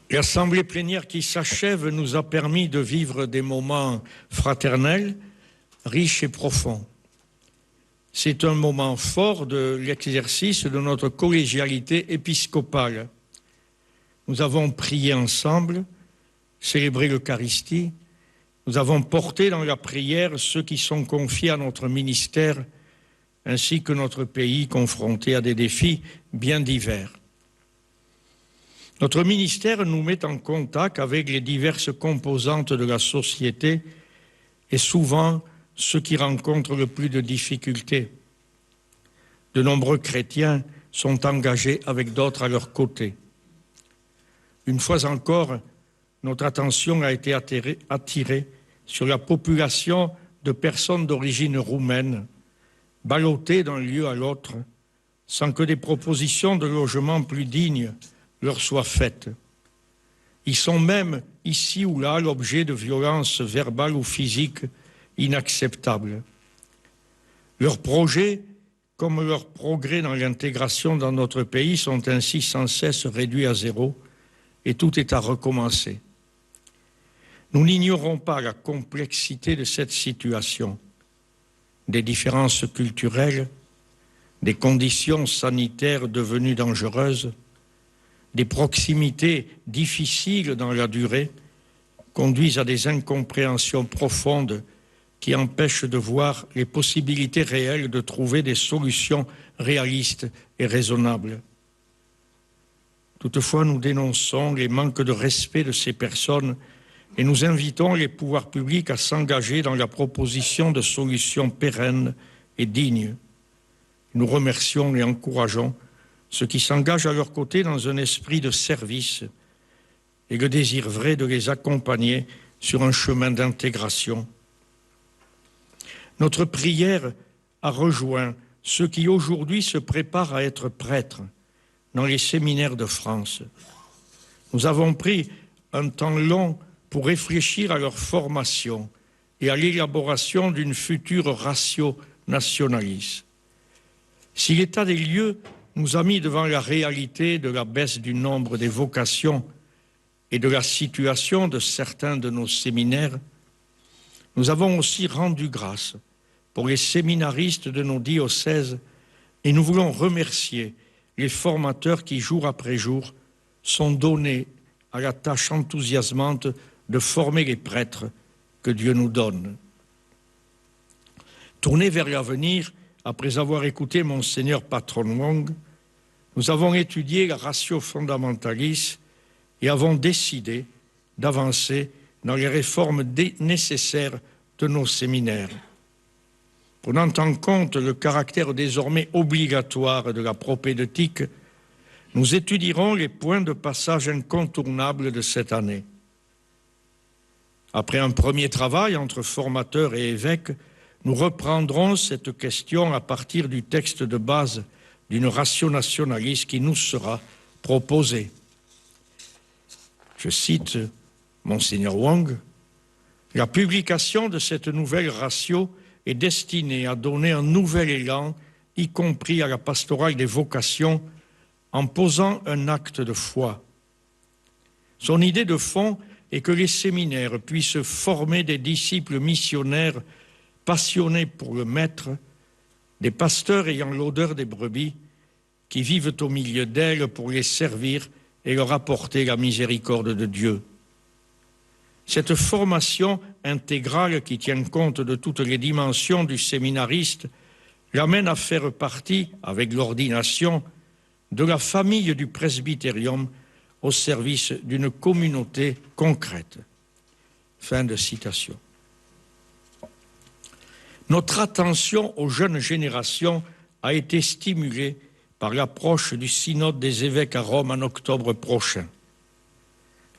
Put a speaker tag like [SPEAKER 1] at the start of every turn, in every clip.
[SPEAKER 1] L'assemblée plénière qui s'achève nous a permis de vivre des moments fraternels, riches et profonds. C'est un moment fort de l'exercice de notre collégialité épiscopale. Nous avons prié ensemble, célébré l'Eucharistie, nous avons porté dans la prière ceux qui sont confiés à notre ministère, ainsi que notre pays confronté à des défis bien divers. Notre ministère nous met en contact avec les diverses composantes de la société et souvent ceux qui rencontrent le plus de difficultés. De nombreux chrétiens sont engagés avec d'autres à leur côté. Une fois encore, notre attention a été attirée sur la population de personnes d'origine roumaine, ballottées d'un lieu à l'autre, sans que des propositions de logement plus dignes leur soient faites. Ils sont même, ici ou là, l'objet de violences verbales ou physiques inacceptables. Leurs projets, comme leurs progrès dans l'intégration dans notre pays, sont ainsi sans cesse réduits à zéro et tout est à recommencer. Nous n'ignorons pas la complexité de cette situation, des différences culturelles, des conditions sanitaires devenues dangereuses, des proximités difficiles dans la durée conduisent à des incompréhensions profondes qui empêchent de voir les possibilités réelles de trouver des solutions réalistes et raisonnables. Toutefois, nous dénonçons les manques de respect de ces personnes et nous invitons les pouvoirs publics à s'engager dans la proposition de solutions pérennes et dignes. Nous remercions et encourageons ceux qui s'engagent à leur côté dans un esprit de service et le désir vrai de les accompagner sur un chemin d'intégration. Notre prière a rejoint ceux qui aujourd'hui se préparent à être prêtres dans les séminaires de France. Nous avons pris un temps long pour réfléchir à leur formation et à l'élaboration d'une future ratio nationalis. Si l'état des lieux nous a mis devant la réalité de la baisse du nombre des vocations et de la situation de certains de nos séminaires, nous avons aussi rendu grâce pour les séminaristes de nos diocèses et nous voulons remercier les formateurs qui, jour après jour, sont donnés à la tâche enthousiasmante de former les prêtres que Dieu nous donne. Tournés vers l'avenir, après avoir écouté Monseigneur Patron Wong, nous avons étudié la ratio fondamentalis et avons décidé d'avancer dans les réformes nécessaires de nos séminaires. Prenant en compte le caractère désormais obligatoire de la propédeutique, nous étudierons les points de passage incontournables de cette année. Après un premier travail entre formateurs et évêques, nous reprendrons cette question à partir du texte de base d'une ratio nationalis qui nous sera proposée. Je cite Monseigneur Wong, « La publication de cette nouvelle ratio est destinée à donner un nouvel élan, y compris à la pastorale des vocations, en posant un acte de foi. Son idée de fond est que les séminaires puissent former des disciples missionnaires passionnés pour le Maître, des pasteurs ayant l'odeur des brebis, qui vivent au milieu d'elles pour les servir et leur apporter la miséricorde de Dieu. Cette formation intégrale qui tient compte de toutes les dimensions du séminariste l'amène à faire partie, avec l'ordination, de la famille du presbytérium au service d'une communauté concrète. » Fin de citation. Notre attention aux jeunes générations a été stimulée par l'approche du synode des évêques à Rome en octobre prochain.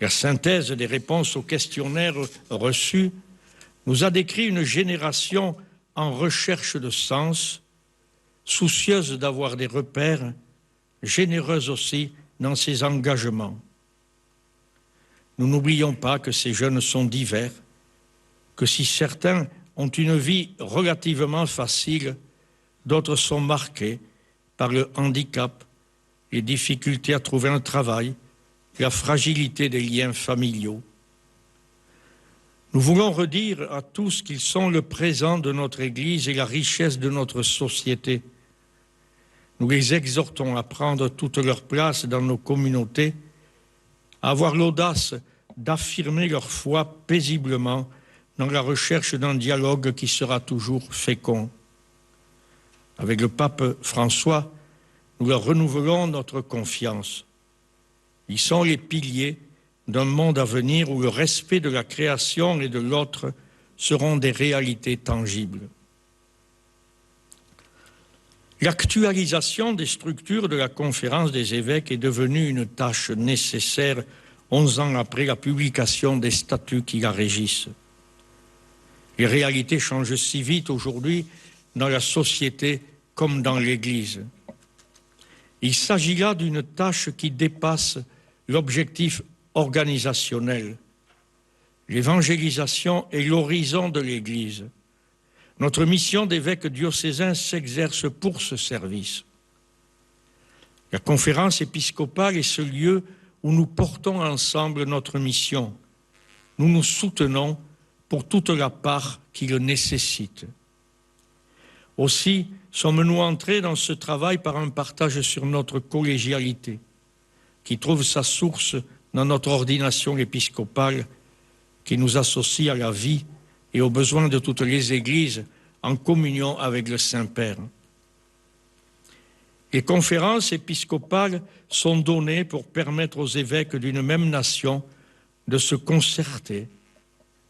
[SPEAKER 1] La synthèse des réponses aux questionnaires reçus nous a décrit une génération en recherche de sens, soucieuse d'avoir des repères, généreuse aussi dans ses engagements. Nous n'oublions pas que ces jeunes sont divers, que si certains ont une vie relativement facile, d'autres sont marqués par le handicap, les difficultés à trouver un travail, la fragilité des liens familiaux. Nous voulons redire à tous qu'ils sont le présent de notre Église et la richesse de notre société. Nous les exhortons à prendre toute leur place dans nos communautés, à avoir l'audace d'affirmer leur foi paisiblement dans la recherche d'un dialogue qui sera toujours fécond. Avec le pape François, nous leur renouvelons notre confiance. Ils sont les piliers d'un monde à venir où le respect de la création et de l'autre seront des réalités tangibles. L'actualisation des structures de la conférence des évêques est devenue une tâche nécessaire 11 ans après la publication des statuts qui la régissent. Les réalités changent si vite aujourd'hui dans la société comme dans l'Église. Il s'agit là d'une tâche qui dépasse l'objectif organisationnel. L'évangélisation est l'horizon de l'Église. Notre mission d'évêque diocésain s'exerce pour ce service. La conférence épiscopale est ce lieu où nous portons ensemble notre mission. Nous nous soutenons pour toute la part qui le nécessite. Aussi, sommes-nous entrés dans ce travail par un partage sur notre collégialité, qui trouve sa source dans notre ordination épiscopale, qui nous associe à la vie et aux besoins de toutes les églises en communion avec le Saint-Père. Les conférences épiscopales sont données pour permettre aux évêques d'une même nation de se concerter,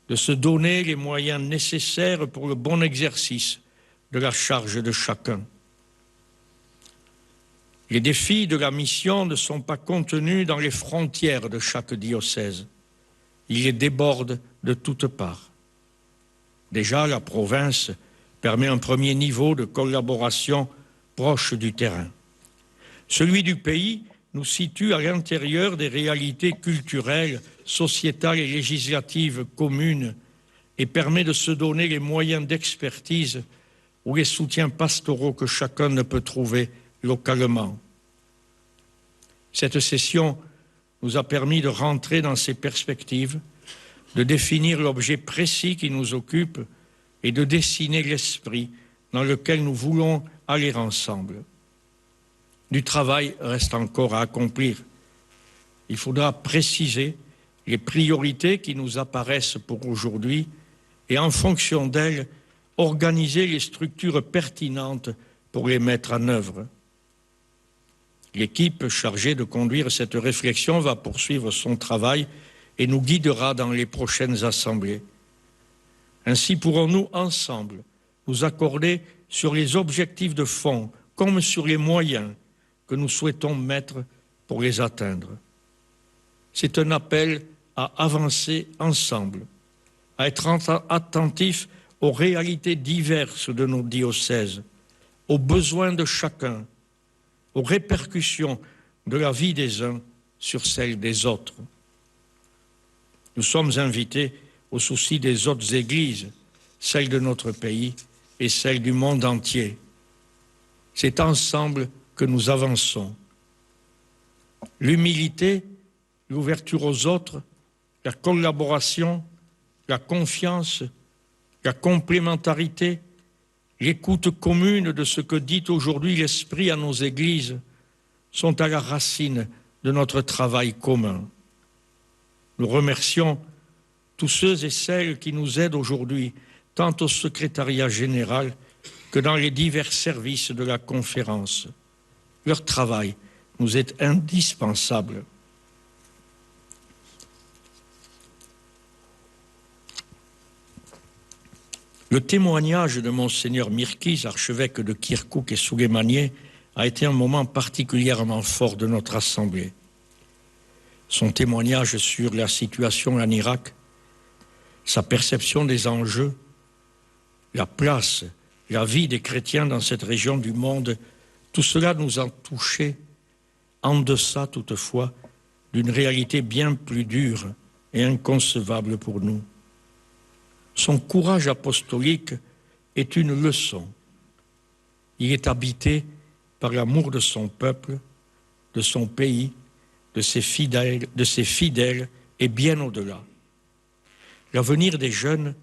[SPEAKER 1] de se donner les moyens nécessaires pour le bon exercice de la charge de chacun. Les défis de la mission ne sont pas contenus dans les frontières de chaque diocèse. Ils les débordent de toutes parts. Déjà, la province permet un premier niveau de collaboration proche du terrain. Celui du pays nous situe à l'intérieur des réalités culturelles, sociétales et législatives communes et permet de se donner les moyens d'expertise ou les soutiens pastoraux que chacun ne peut trouver localement. Cette session nous a permis de rentrer dans ces perspectives, de définir l'objet précis qui nous occupe et de dessiner l'esprit dans lequel nous voulons aller ensemble. Du travail reste encore à accomplir. Il faudra préciser les priorités qui nous apparaissent pour aujourd'hui et en fonction d'elles, organiser les structures pertinentes pour les mettre en œuvre. L'équipe chargée de conduire cette réflexion va poursuivre son travail et nous guidera dans les prochaines assemblées. Ainsi pourrons-nous ensemble nous accorder sur les objectifs de fond comme sur les moyens que nous souhaitons mettre pour les atteindre. C'est un appel à avancer ensemble, à être attentifs aux réalités diverses de nos diocèses, aux besoins de chacun, aux répercussions de la vie des uns sur celle des autres. Nous sommes invités au souci des autres églises, celles de notre pays et celles du monde entier. C'est ensemble que nous avançons. L'humilité, l'ouverture aux autres, la collaboration, la confiance, la complémentarité, l'écoute commune de ce que dit aujourd'hui l'Esprit à nos églises sont à la racine de notre travail commun. Nous remercions tous ceux et celles qui nous aident aujourd'hui, tant au secrétariat général que dans les divers services de la conférence. Leur travail nous est indispensable. Le témoignage de Monseigneur Mirkiz, archevêque de Kirkouk et Suleymaniye, a été un moment particulièrement fort de notre Assemblée. Son témoignage sur la situation en Irak, sa perception des enjeux, la place, la vie des chrétiens dans cette région du monde, tout cela nous a touchés, en deçà toutefois d'une réalité bien plus dure et inconcevable pour nous. Son courage apostolique est une leçon. Il est habité par l'amour de son peuple, de son pays, de ses fidèles et bien au-delà. L'avenir des jeunes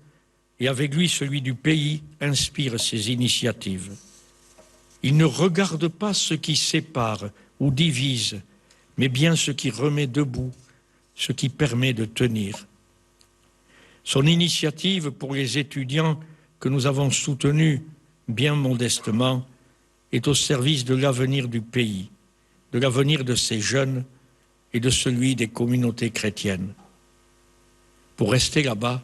[SPEAKER 1] et avec lui celui du pays inspire ces initiatives. Il ne regarde pas ce qui sépare ou divise, mais bien ce qui remet debout, ce qui permet de tenir. Son initiative pour les étudiants que nous avons soutenus bien modestement est au service de l'avenir du pays, de l'avenir de ces jeunes et de celui des communautés chrétiennes. Pour rester là-bas,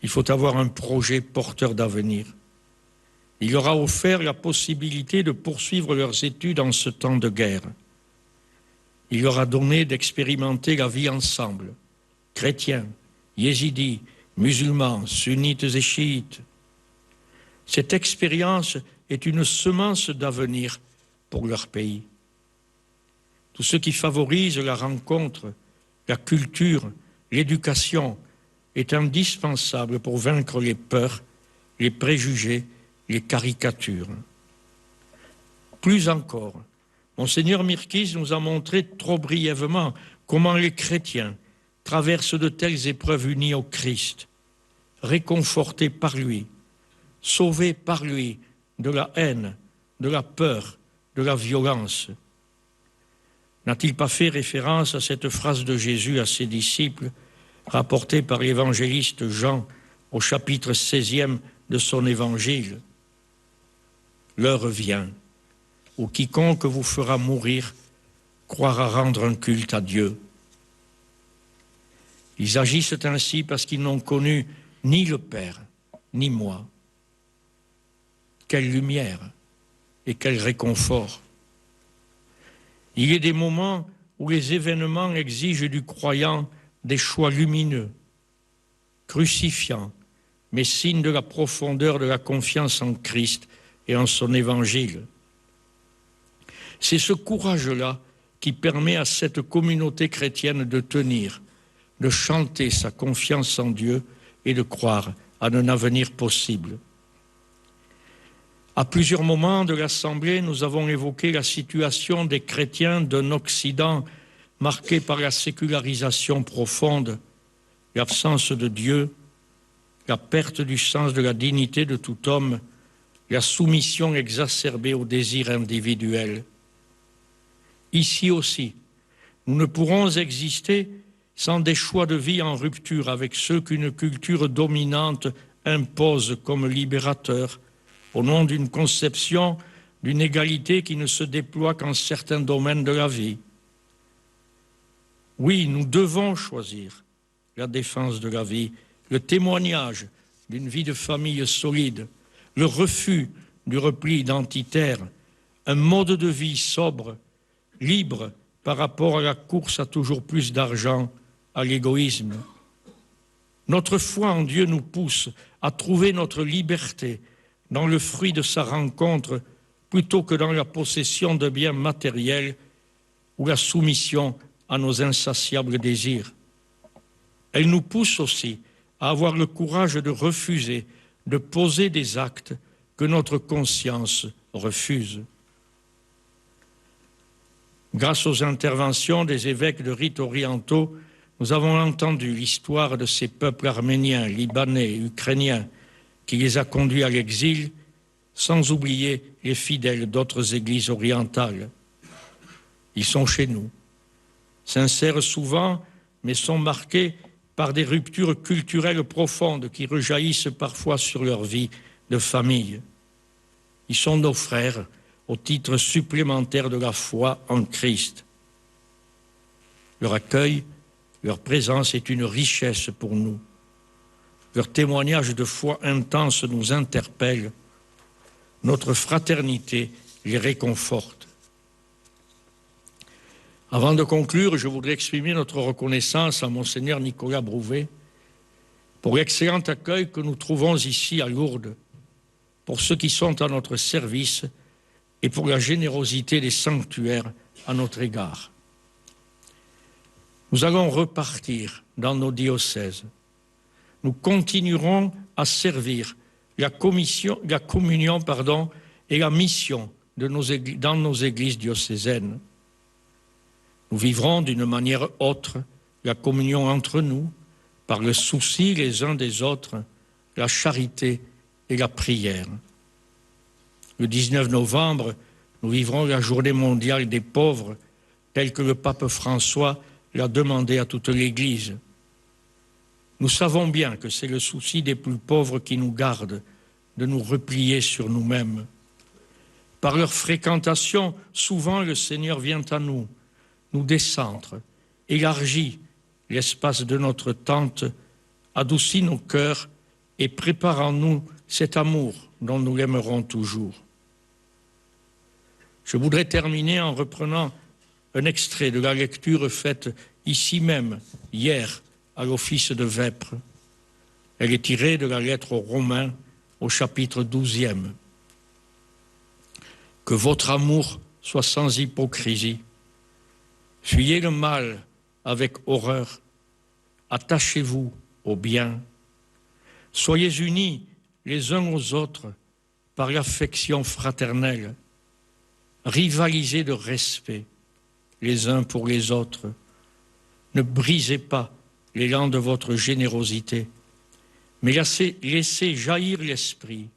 [SPEAKER 1] il faut avoir un projet porteur d'avenir. Il leur a offert la possibilité de poursuivre leurs études en ce temps de guerre. Il leur a donné d'expérimenter la vie ensemble, chrétiens, yézidis, musulmans, sunnites et chiites. Cette expérience est une semence d'avenir pour leur pays. Tout ce qui favorise la rencontre, la culture, l'éducation est indispensable pour vaincre les peurs, les préjugés, les caricatures. Plus encore, Monseigneur Mirkiz nous a montré trop brièvement comment les chrétiens traversent de telles épreuves unis au Christ, réconfortés par lui, sauvés par lui de la haine, de la peur, de la violence. N'a-t-il pas fait référence à cette phrase de Jésus à ses disciples, rapportée par l'évangéliste Jean au chapitre 16e de son évangile? L'heure vient où quiconque vous fera mourir croira rendre un culte à Dieu. Ils agissent ainsi parce qu'ils n'ont connu ni le Père, ni moi. Quelle lumière et quel réconfort! Il y a des moments où les événements exigent du croyant des choix lumineux, crucifiants, mais signe de la profondeur de la confiance en Christ et en son évangile. C'est ce courage-là qui permet à cette communauté chrétienne de tenir, de chanter sa confiance en Dieu et de croire à un avenir possible. À plusieurs moments de l'Assemblée, nous avons évoqué la situation des chrétiens d'un Occident marqué par la sécularisation profonde, l'absence de Dieu, la perte du sens de la dignité de tout homme, la soumission exacerbée au désir individuel. Ici aussi, nous ne pourrons exister sans des choix de vie en rupture avec ceux qu'une culture dominante impose comme libérateurs, au nom d'une conception d'une égalité qui ne se déploie qu'en certains domaines de la vie. Oui, nous devons choisir la défense de la vie, le témoignage d'une vie de famille solide, le refus du repli identitaire, un mode de vie sobre, libre par rapport à la course à toujours plus d'argent, à l'égoïsme. Notre foi en Dieu nous pousse à trouver notre liberté dans le fruit de sa rencontre plutôt que dans la possession de biens matériels ou la soumission à nos insatiables désirs. Elle nous pousse aussi à avoir le courage de refuser, de poser des actes que notre conscience refuse. Grâce aux interventions des évêques de rites orientaux, nous avons entendu l'histoire de ces peuples arméniens, libanais, ukrainiens, qui les a conduits à l'exil, sans oublier les fidèles d'autres églises orientales. Ils sont chez nous, sincères souvent, mais sont marqués par des ruptures culturelles profondes qui rejaillissent parfois sur leur vie de famille. Ils sont nos frères au titre supplémentaire de la foi en Christ. Leur accueil, leur présence est une richesse pour nous. Leur témoignage de foi intense nous interpelle. Notre fraternité les réconforte. Avant de conclure, je voudrais exprimer notre reconnaissance à Monseigneur Nicolas Brouvet pour l'excellent accueil que nous trouvons ici à Lourdes, pour ceux qui sont à notre service et pour la générosité des sanctuaires à notre égard. Nous allons repartir dans nos diocèses. Nous continuerons à servir la communion et la mission dans nos églises diocésaines. Nous vivrons d'une manière autre la communion entre nous, par le souci les uns des autres, la charité et la prière. Le 19 novembre, nous vivrons la journée mondiale des pauvres, telle que le pape François l'a demandé à toute l'Église. Nous savons bien que c'est le souci des plus pauvres qui nous garde de nous replier sur nous-mêmes. Par leur fréquentation, souvent le Seigneur vient à nous, nous décentre, élargit l'espace de notre tente, adoucit nos cœurs et prépare en nous cet amour dont nous l'aimerons toujours. Je voudrais terminer en reprenant un extrait de la lecture faite ici même, hier, à l'office de Vêpres. Elle est tirée de la lettre aux Romains au chapitre 12e. Que votre amour soit sans hypocrisie. Fuyez le mal avec horreur. Attachez-vous au bien. Soyez unis les uns aux autres par l'affection fraternelle. Rivalisez de respect les uns pour les autres. Ne brisez pas l'élan de votre générosité, mais laissez jaillir l'esprit.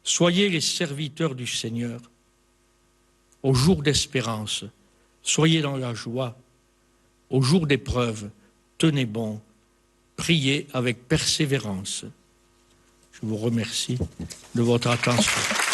[SPEAKER 1] Soyez les serviteurs du Seigneur. Au jour d'espérance, soyez dans la joie. Au jour d'épreuve, tenez bon. Priez avec persévérance. Je vous remercie de votre attention.